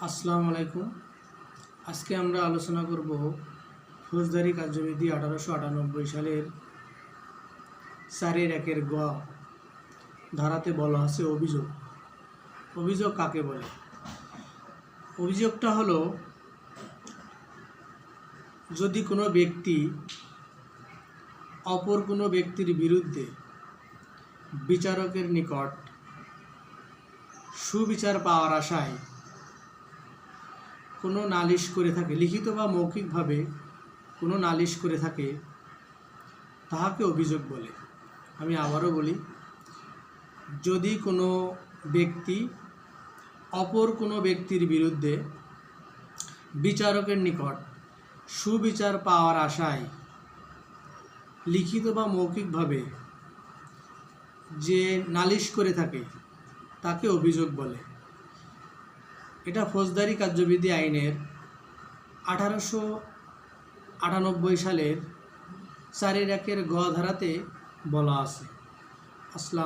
আসসালামু আলাইকুম। আজকে আমরা আলোচনা করব ফৌজদারি কার্যবিধি 1898 সালের 4-1 গ ধারাতে বলা আছে অভিযোগ। অভিযোগ কাকে বলে? অভিযোগটা হলো যদি কোনো ব্যক্তি অপর কোনো ব্যক্তির বিরুদ্ধে বিচারকের নিকট সুবিচার পাওয়ার আশায় কোনো নালিশ করে থাকে, লিখিত বা মৌখিকভাবে কোনো নালিশ করে থাকে, তাহাকে অভিযোগ বলে। আমি আবারও বলি, যদি কোনো ব্যক্তি অপর কোনো ব্যক্তির বিরুদ্ধে বিচারকের নিকট সুবিচার পাওয়ার আশায় লিখিত বা মৌখিকভাবে যে নালিশ করে থাকে, তাকে অভিযোগ বলে। এটা ফৌজদারি কার্যবিধি আইনের 1898 সালের 4-1 গ ধারাতে বলা আছে। আসসালাম।